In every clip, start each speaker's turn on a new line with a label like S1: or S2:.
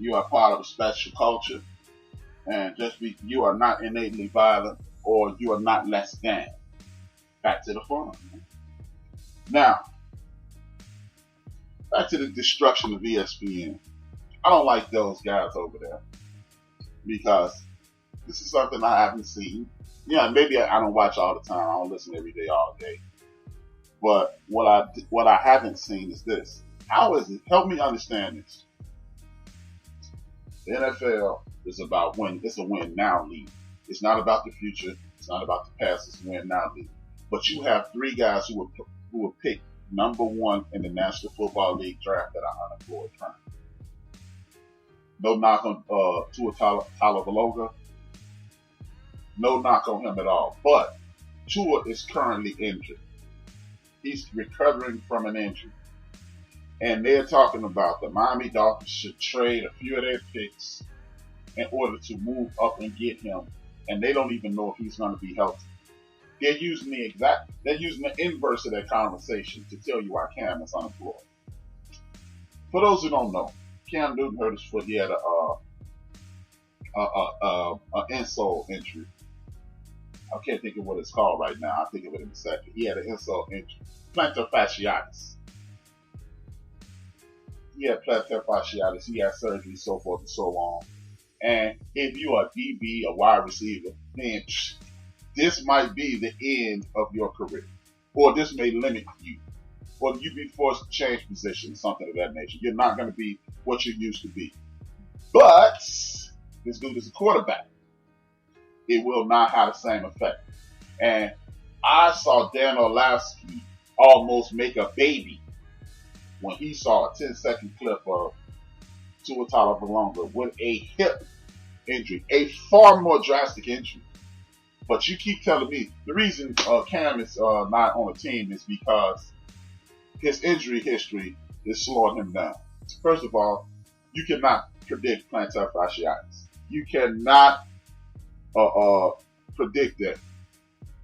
S1: you are part of a special culture, and you are not innately violent, or you are not less than. Back to the fun. Now, back to the destruction of ESPN. I don't like those guys over there because this is something I haven't seen. Yeah, maybe I don't watch all the time. I don't listen every day, all day. But what I haven't seen is this. How is it? Help me understand this. The NFL is about win. It's a win now league. It's not about the future. It's not about the past. It's a win now league. But you have three guys who were picked number one in the National Football League draft that are unemployed currently. No knock on Tua Tagovailoa. No knock on him at all. But Tua is currently injured. He's recovering from an injury. And they're talking about the Miami Dolphins should trade a few of their picks in order to move up and get him. And they don't even know if he's going to be healthy. They're using the inverse of that conversation to tell you why Cam is unemployed. For those who don't know, Cam Newton hurt his foot. He had an insole injury. I can't think of what it's called right now. I'll think of it in a second. He had an insole injury. Plantar fasciitis. He had plantar fasciitis. He had surgery, so forth and so on. And if you are a DB, a wide receiver, then this might be the end of your career. Or this may limit you. Or you'd be forced to change position, something of that nature. You're not going to be what you used to be. But this dude is a quarterback. It will not have the same effect. And I saw Dan Orlovsky almost make a baby when he saw a 10-second clip of Tua Tagovailoa with a hip injury, a far more drastic injury. But you keep telling me the reason Cam is not on the team is because his injury history is slowing him down. First of all, you cannot predict plantar fasciitis. You cannot predict that.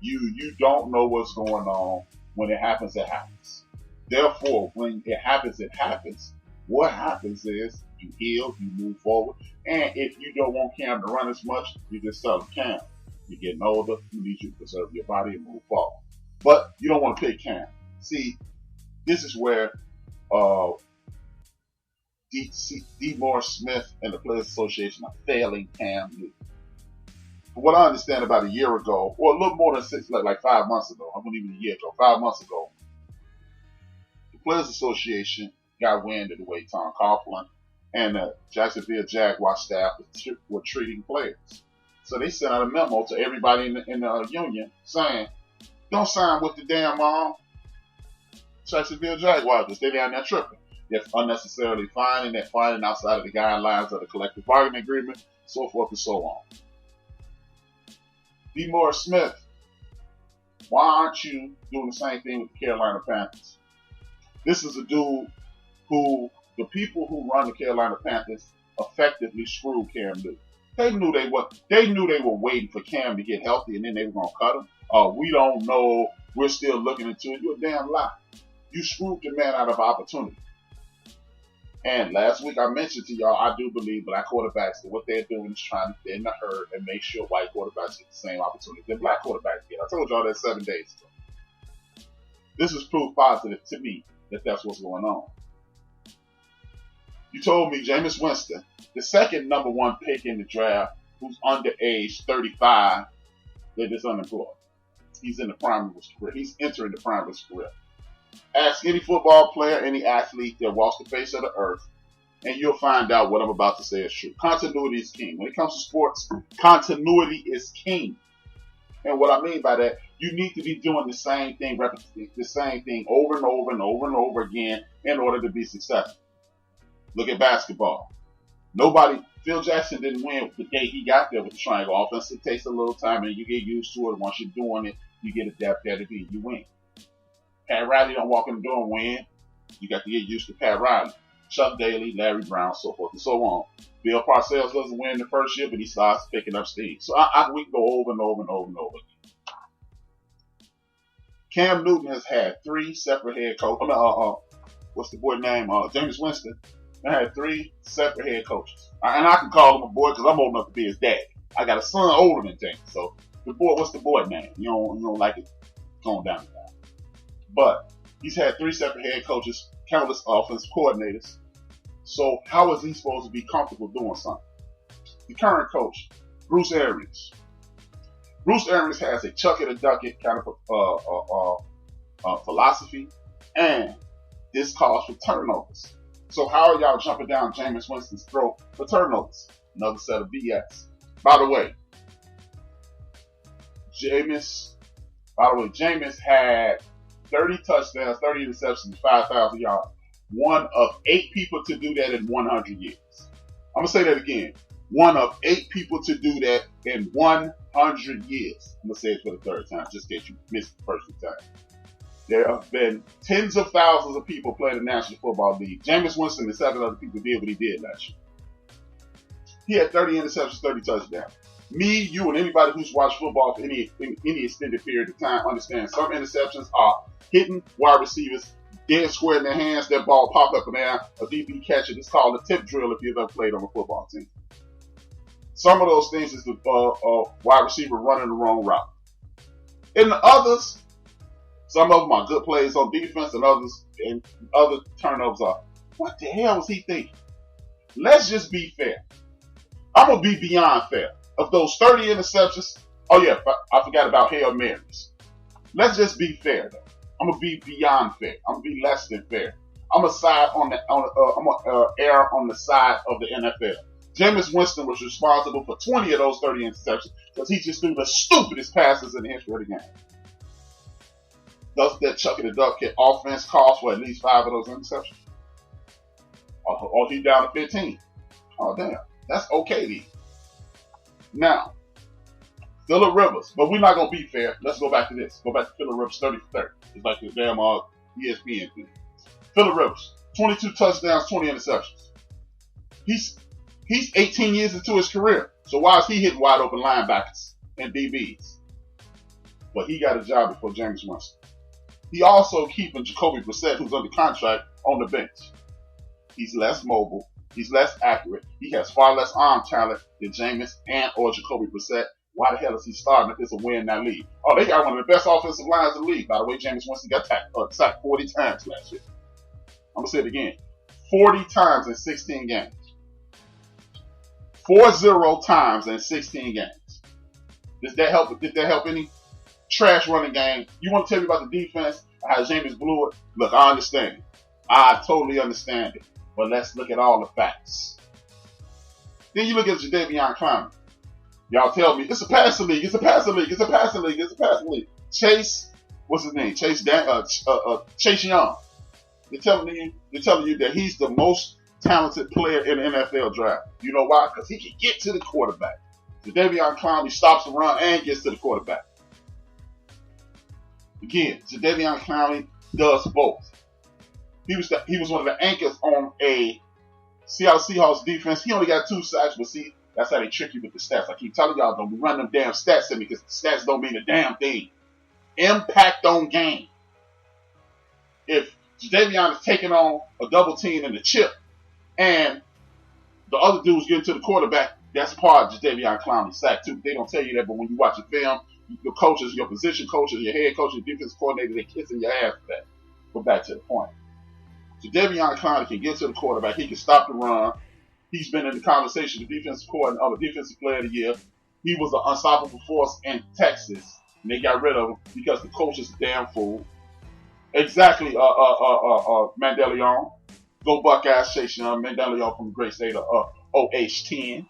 S1: You don't know what's going on. When it happens, it happens. Therefore, when it happens, it happens. What happens is you heal, you move forward, and if you don't want Cam to run as much, you just tell him, Cam, you're getting older, we need you to preserve your body and move forward. But you don't want to pick Cam. See, this is where D. Morris Smith and the Players Association are failing Cam Newton. From what I understand, about a year ago, or a little more than like 5 months ago, I wasn't even a year ago, 5 months ago, the Players Association got wind of the way Tom Coughlin and the Jacksonville Jaguar staff were treating players. So they sent out a memo to everybody in the union saying, don't sign with the damn Jacksonville Jaguars because they're down there tripping. They're unnecessarily fining, they're fining outside of the guidelines of the collective bargaining agreement, so forth and so on. D. Morris Smith, why aren't you doing the same thing with the Carolina Panthers? This is a dude who the people who run the Carolina Panthers effectively screwed Cam Newton. They knew they were waiting for Cam to get healthy and then they were going to cut him. We don't know. We're still looking into it. You're a damn lie. You screwed the man out of opportunity. And last week I mentioned to y'all, I do believe black quarterbacks, that what they're doing is trying to thin the herd and make sure white quarterbacks get the same opportunity that black quarterbacks get. I told y'all that 7 days ago. This is proof positive to me that that's what's going on. You told me Jameis Winston, the second number one pick in the draft, who's under age 35, that is unemployed. He's in the prime of his career. He's entering the prime of his career. Ask any football player, any athlete that walks the face of the earth, and you'll find out what I'm about to say is true. Continuity is king. When it comes to sports, continuity is king. And what I mean by that, you need to be doing the same thing over and over and over and over again in order to be successful. Look at basketball. Phil Jackson didn't win the day he got there with the triangle offense. It takes a little time and you get used to it. Once you're doing it, you get adept at it and you win. Pat Riley don't walk in the door and win. You got to get used to Pat Riley. Chuck Daly, Larry Brown, so forth and so on. Bill Parcells doesn't win the first year, but he starts picking up steam. So we can go over and over and over and over again. Cam Newton has had 3 separate head coaches. What's the boy's name? Jameis Winston. I had 3 separate head coaches. And I can call him a boy because I'm old enough to be his dad. I got a son older than James. So the boy, what's the boy name? You don't like it going down the line. But he's had 3 separate head coaches, countless offensive coordinators. So how is he supposed to be comfortable doing something? The current coach, Bruce Arians. Bruce Arians has a chuck it or duck it kind of philosophy, and this calls for turnovers. So how are y'all jumping down Jameis Winston's throat for turnovers? Another set of BS. By the way, Jameis had 30 touchdowns, 30 interceptions, 5,000 yards. One of 8 people to do that in 100 years. I'm going to say that again. One of 8 people to do that in 100 years. I'm going to say it for the 3rd time, just in case you missed the first 2 times. There have been tens of thousands of people playing the National Football League. Jameis Winston and 7 other people did what he did last year. He had 30 interceptions, 30 touchdowns. Me, you, and anybody who's watched football for any extended period of time understands some interceptions are hitting wide receivers dead square in their hands. That ball popped up in there. A DB catch it. It's called a tip drill if you've ever played on a football team. Some of those things is the wide receiver running the wrong route. In the others, some of them are good plays on defense, and other turnovers are, what the hell was he thinking? Let's just be fair. I'm going to be beyond fair. Of those 30 interceptions, oh yeah, I forgot about Hail Marys. Let's just be fair though. I'm going to be beyond fair. I'm going to be less than fair. I'm going to err on the side of the NFL. Jameis Winston was responsible for 20 of those 30 interceptions because he just threw the stupidest passes in the history of the game. Does that chuck it or duck it offense cost for at least 5 of those interceptions? Or he down to 15? Oh damn, that's okay then. Now, Phillip Rivers, but we're not gonna be fair. Let's go back to this. Go back to Phillip Rivers 30 for 30. It's like the damn ESPN thing. Phillip Rivers, 22 touchdowns, 20 interceptions. He's 18 years into his career. So why is he hitting wide open linebackers and DBs? But he got a job before Jameis Winston. He also keeping Jacoby Brissett, who's under contract, on the bench. He's less mobile. He's less accurate. He has far less arm talent than Jameis and or Jacoby Brissett. Why the hell is he starting if it's a win in that league? Oh, they got one of the best offensive lines in the league. By the way, Jameis Winston got sacked 40 times last year. I'm going to say it again. 40 times in 16 games. 40 times in 16 games. Did that help any? Trash running game. You want to tell me about the defense? How Jameis blew it? Look, I understand it. I totally understand it. But let's look at all the facts. Then you look at Jadeveon Clowney. Y'all tell me, it's a passing league, it's a passing league, it's a passing league, it's a passing league. Chase, what's his name? Chase Young. They're telling you that he's the most talented player in the NFL draft. You know why? Because he can get to the quarterback. Jadeveon Clowney stops the run and gets to the quarterback. Again, Jadeveon Clowney does both. He was one of the anchors on a Seattle Seahawks defense. He only got 2 sacks, but see, that's how they trick you with the stats. I keep telling y'all, don't be running them damn stats at me because the stats don't mean a damn thing. Impact on game. If Jadeveon is taking on a double team in the chip and the other dude's getting to the quarterback, that's part of Jadeveon Clowney's sack too. They don't tell you that, but when you watch the film, your coaches, your position coaches, your head coach, your defense coordinator, they're kissing your ass for that. But back to the point. Jadeveon Clowney can get to the quarterback. He can stop the run. He's been in the conversation with defensive coordinator of the defensive player of the year. He was an unstoppable force in Texas, and they got rid of him because the coach is a damn fool. Exactly, Mandelion. Go Buckeyes, Chase Young. Mandelion from the great state of OH10.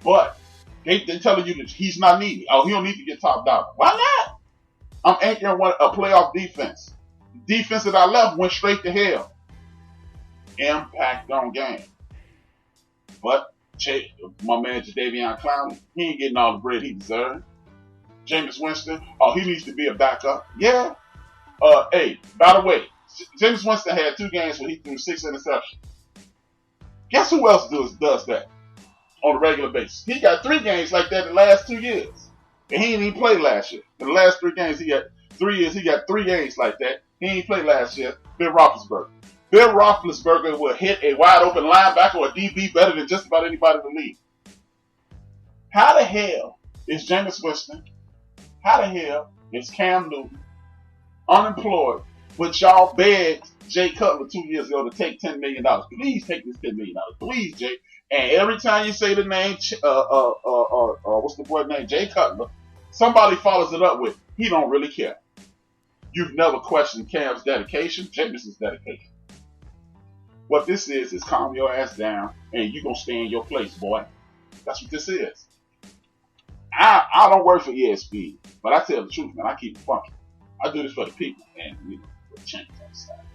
S1: But they're telling you that he's not needed. Oh, he don't need to get top dollar. Why not? I'm anchoring a playoff defense. The defense that I left went straight to hell. Impact on game. But my man Jadeveon Clowney, he ain't getting all the bread he deserves. Jameis Winston, oh, he needs to be a backup. Yeah. Hey, by the way, Jameis Winston had 2 games where he threw 6 interceptions. Guess who else does that on a regular basis? He got 3 games like that in the last 2 years. And he didn't even play last year. In the last 3 games, he got 3 years, he got 3 games like that. He ain't played last year. Ben Roethlisberger. Ben Roethlisberger will hit a wide open linebacker or DB better than just about anybody in the league. How the hell is Jameis Winston? How the hell is Cam Newton unemployed, but y'all begged Jay Cutler 2 years ago to take $10 million? Please take this $10 million. Please, Jay. And every time you say the name, what's the boy's name? Jay Cutler, somebody follows it up with, he don't really care. You've never questioned Cam's dedication, Jameis's dedication. What this is calm your ass down and you're going to stay in your place, boy. That's what this is. I don't work for ESPN, but I tell the truth, man. I keep it funky. I do this for the people and, for the change on the side.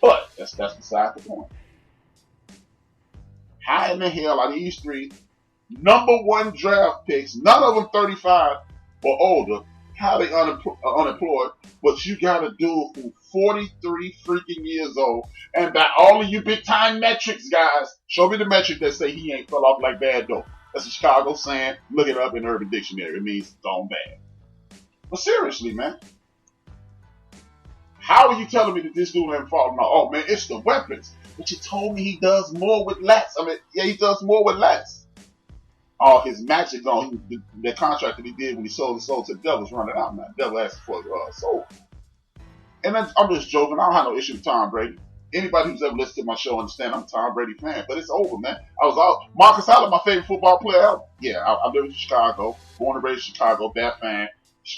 S1: But that's beside the point. How in the hell are these three number one draft picks, none of them 35 or older, how they unemployed, but you got a dude who's 43 freaking years old, and by all of you big time metrics, guys, show me the metric that say he ain't fell off like bad dope. That's a Chicago saying. Look it up in Urban Dictionary. It means gone bad. But seriously, man, how are you telling me that this dude ain't falling off? Oh man, it's the weapons. But you told me he does more with less. I mean, yeah, he does more with less. Oh, his magic on the contract that he did when he sold his soul to the devil's running out now. The devil asked for his soul. And I'm just joking. I don't have no issue with Tom Brady. Anybody who's ever listened to my show understand I'm a Tom Brady fan. But it's over, man. I was out. Marcus Allen, my favorite football player ever. Yeah, I live in Chicago. Born and raised in Chicago. Bad fan.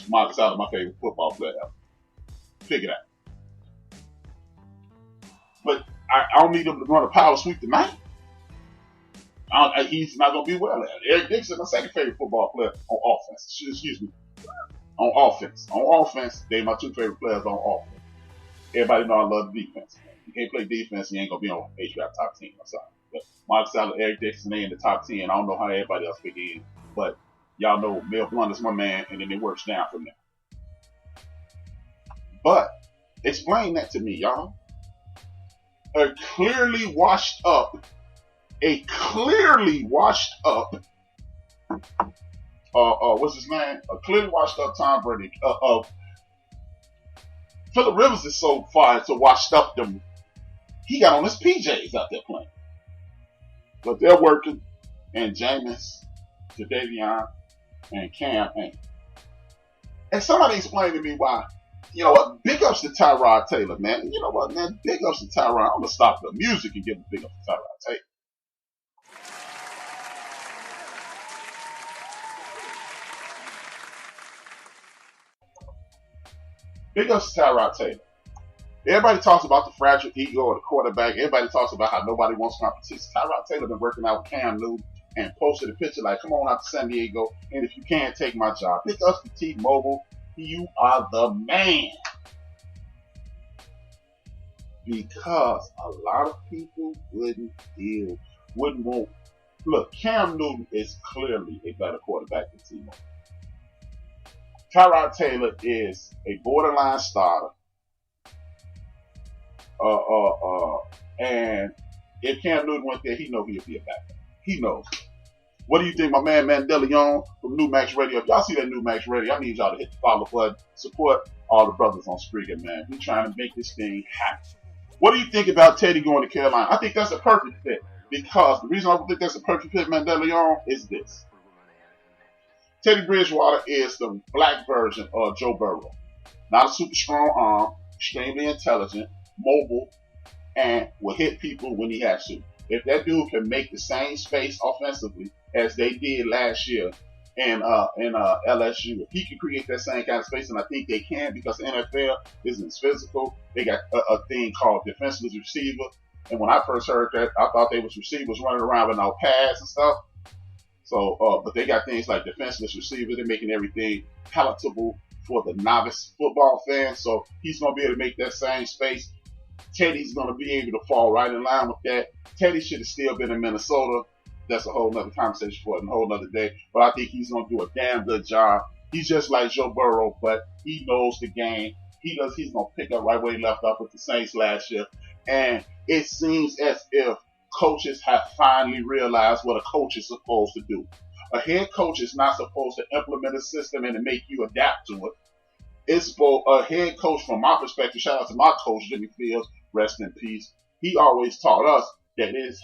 S1: Marcus Allen, my favorite football player ever. Figure that. But I don't need him to run a power sweep tonight. He's not going to be well at it. Eric Dixon, my second favorite football player on offense. Excuse me. On offense. On offense, they're my two favorite players on offense. Everybody know I love the defense. You can't play defense, you ain't going to be on HRap top 10. I'm sorry. But Mark Saleh, Eric Dixon, they in the top 10. I don't know how everybody else fit in. But y'all know Mel Blunt is my man, and then it works down from there. But explain that to me, y'all. A clearly washed up what's his name? A clearly washed up Tom Brady. Phillip Rivers is so far to washed up them. He got on his PJs out there playing. But they're working, and Jameis, Jadeveon, and Cam ain't. And somebody explain to me why. You know what? Big ups to Tyrod Taylor, man. You know what, man? Big ups to Tyrod. I'm going to stop the music and give a big ups to Tyrod Taylor. Big ups to Tyrod Taylor. Everybody talks about the fragile ego of the quarterback. Everybody talks about how nobody wants competition. Tyrod Taylor been working out with Cam Newton and posted a picture like, come on out to San Diego, and if you can't, take my job. Big ups to T-Mobile. You are the man. Because a lot of people wouldn't want. Look, Cam Newton is clearly a better quarterback than T-Mobile. Tyrod Taylor is a borderline starter. And if Cam Newton went there, he know he'd be a backup. He knows. What do you think, my man Mandela Young from New Max Radio? If y'all see that New Max Radio, I need y'all to hit the follow button. Support all the brothers on Spreaker, man. We're trying to make this thing happen. What do you think about Teddy going to Carolina? I think that's a perfect fit. Because the reason I think that's a perfect fit, Mandela Young, is this. Teddy Bridgewater is the black version of Joe Burrow. Not a super strong arm, extremely intelligent, mobile, and will hit people when he has to. If that dude can make the same space offensively as they did last year in LSU, if he can create that same kind of space, and I think they can because the NFL isn't physical. They got a thing called defenseless receiver. And when I first heard that, I thought they was receivers running around with no pads and stuff. So, but they got things like defenseless receivers. They're making everything palatable for the novice football fan. So he's going to be able to make that same space. Teddy's going to be able to fall right in line with that. Teddy should have still been in Minnesota. That's a whole nother conversation for a whole nother day. But I think he's going to do a damn good job. He's just like Joe Burrow, but he knows the game. He's going to pick up right where he left off with the Saints last year. And it seems as if coaches have finally realized what a coach is supposed to do. A head coach is not supposed to implement a system and to make you adapt to it. It's for a head coach, from my perspective, shout out to my coach, Jimmy Fields, rest in peace. he always taught us that it's